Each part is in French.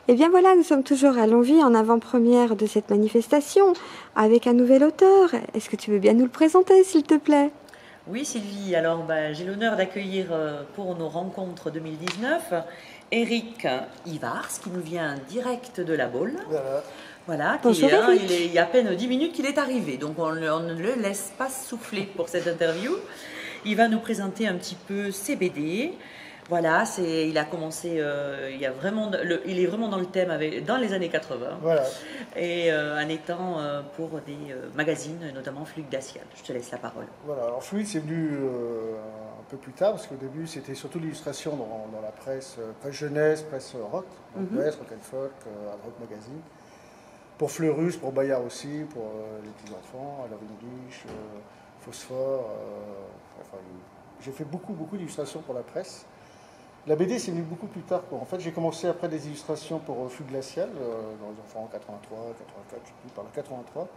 Et bien voilà, nous sommes toujours à Longwy en avant-première de cette manifestation avec un nouvel auteur. Est-ce que tu veux bien nous le présenter, s'il te plaît? Oui Sylvie, alors j'ai l'honneur d'accueillir pour nos rencontres 2019 Eric Ivars qui nous vient direct de la Baule. Voilà, Bonjour Eric. il y a à peine 10 minutes qu'il est arrivé, donc on ne le laisse pas souffler pour cette interview. Il va nous présenter un petit peu ses BD. Voilà, il a commencé, il est vraiment dans le thème dans les années 80, voilà. Et en étant pour des magazines, notamment Fluide Glacial. Je te laisse la parole. Voilà, alors Fluide c'est venu un peu plus tard, parce qu'au début c'était surtout l'illustration dans la presse, presse jeunesse, presse rock, West, Rock and Folk, Hard Rock Magazine, pour Fleurus, pour Bayard aussi, pour les petits-enfants, Love English, Phosphore, enfin, j'ai fait beaucoup d'illustrations pour la presse. La BD, c'est venu beaucoup plus tard. En fait, j'ai commencé après des illustrations pour Fluide Glacial, dans les enfants en 83, 84, je sais plus, par le 83.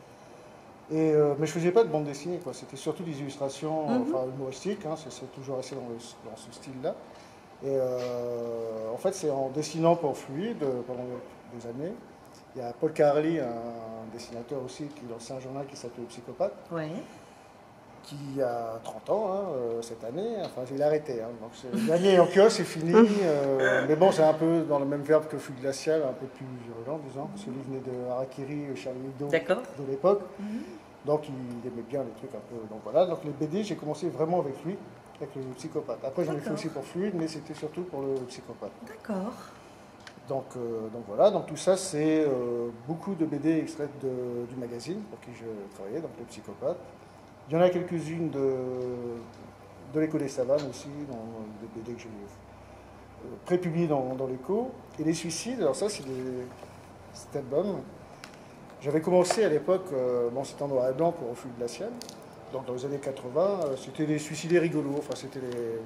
Mais je ne faisais pas de bande dessinée, quoi. C'était surtout des illustrations humoristiques, hein, c'est toujours resté dans ce style-là. Et en fait, c'est en dessinant pour Fluide pendant des années. Il y a Paul Carly, un dessinateur aussi, qui lançait un journal qui s'appelait Le Psychopathe. Ouais. Qui a 30 ans cette année, enfin il a arrêté, hein. Donc l'année en kiosque c'est fini, mais bon c'est un peu dans le même verbe que Fluide Glacial, un peu plus virulent disons, parce que lui venait de Harakiri, Charlie Hebdo de l'époque, donc il aimait bien les trucs un peu, donc voilà, donc les BD j'ai commencé vraiment avec lui, avec le Psychopathe. Après j'en ai fait aussi pour Fluide, mais c'était surtout pour le Psychopathe. D'accord. Donc voilà, donc tout ça c'est beaucoup de BD extraites du magazine pour qui je travaillais, donc le Psychopathe. Il y en a quelques-unes de l'Écho des Savanes aussi, dans des BD que j'ai prépubliées dans l'Écho. Et les Suicides, alors ça c'est cet album. J'avais commencé à l'époque, bon c'était en noir et blanc pour Fluide Glacial, donc dans les années 80, c'était des suicidés rigolos, enfin c'était les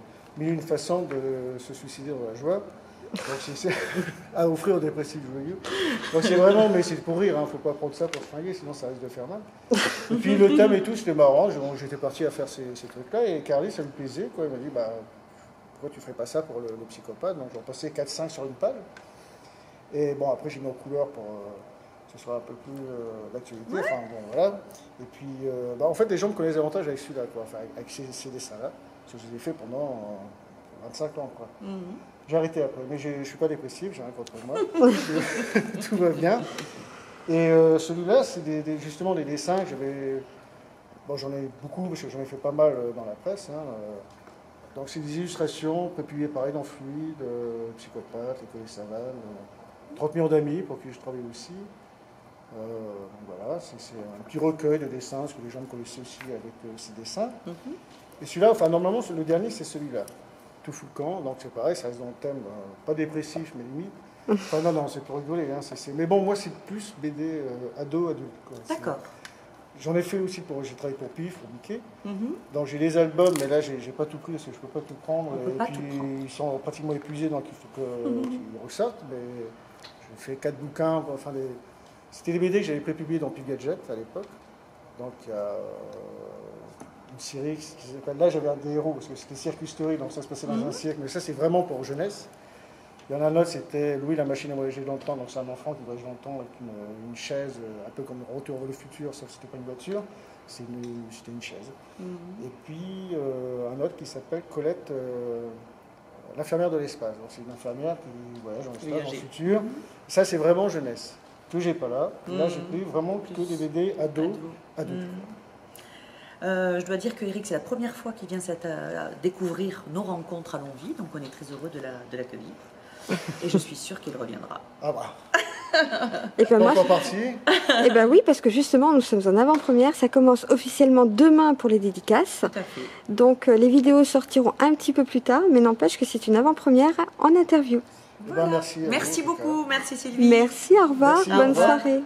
mille et une façons de se suicider dans la joie. Donc c'est à offrir aux dépressifs joyeux. Donc c'est vraiment, mais c'est pour rire, hein, faut pas prendre ça pour se fringuer, sinon ça risque de faire mal. Et puis le thème et tout, c'était marrant, j'étais parti à faire ces trucs-là, et Carly, ça lui plaisait, quoi. Il m'a dit, bah, pourquoi tu ferais pas ça pour le Psychopathe? Donc j'en passais 4-5 sur une page. Et bon, après j'ai mis en couleur pour que ce soit un peu plus d'actualité, enfin bon, voilà. Et puis, bah, en fait, les gens me connaissent davantage avec celui-là, quoi, enfin, avec ces dessins-là, parce que je les ai fait pendant 25 ans, quoi. J'ai arrêté après, mais je ne suis pas dépressif, j'ai rien contre moi, tout va bien. Et celui-là, c'est justement des dessins que j'avais... Bon, j'en ai beaucoup, parce que j'en ai fait pas mal dans la presse. Hein, donc c'est des illustrations prépubliées pareil dans Fluide, Psychopathe, l'Écho des Savanes, 30 millions d'amis pour qui je travaille aussi. Donc voilà, c'est un petit recueil de dessins, parce que les gens me connaissaient aussi avec ces dessins. Et celui-là, enfin normalement, le dernier, c'est celui-là. Tout fout le camp, donc c'est pareil, ça reste dans le thème, pas dépressif, mais limite. Enfin non, c'est pour rigoler, hein, mais bon, moi c'est plus BD adulte. D'accord. J'en ai fait aussi j'ai travaillé pour Pif, pour Mickey. Donc j'ai les albums, mais là j'ai pas tout pris, parce que je peux pas tout prendre. Ils sont pratiquement épuisés, donc il faut qu'ils ressortent. Mais j'ai fait 4 bouquins, enfin c'était des BD que j'avais prépubliés dans Pif Gadget à l'époque. Donc il y a... une série qui s'appelle, là j'avais un des héros, parce que c'était Cirque Story, donc ça se passait dans un cirque, mais ça c'est vraiment pour jeunesse. Il y en a un autre, c'était Louis la machine à voyager dans le temps, donc c'est un enfant qui voyage dans le temps avec une chaise, un peu comme Retour vers le futur, sauf que c'était pas une voiture, c'était une chaise. Et puis un autre qui s'appelle Colette, l'infirmière de l'espace, donc c'est une infirmière qui voyage dans l'espace, dans le futur. Ça c'est vraiment jeunesse, que j'ai pas là. Là j'ai pris vraiment que des BD adultes. Je dois dire que Eric, c'est la première fois qu'il vient découvrir nos rencontres à Longwy, donc on est très heureux de l'accueillir. Et je suis sûre qu'il reviendra. Ah bah. Et ben moi, parti. Et ben oui, parce que justement, nous sommes en avant-première. Ça commence officiellement demain pour les dédicaces. Tout à fait. Donc les vidéos sortiront un petit peu plus tard, mais n'empêche que c'est une avant-première en interview. Voilà. Ben, merci beaucoup, merci Sylvie. Merci, au revoir, bonne soirée.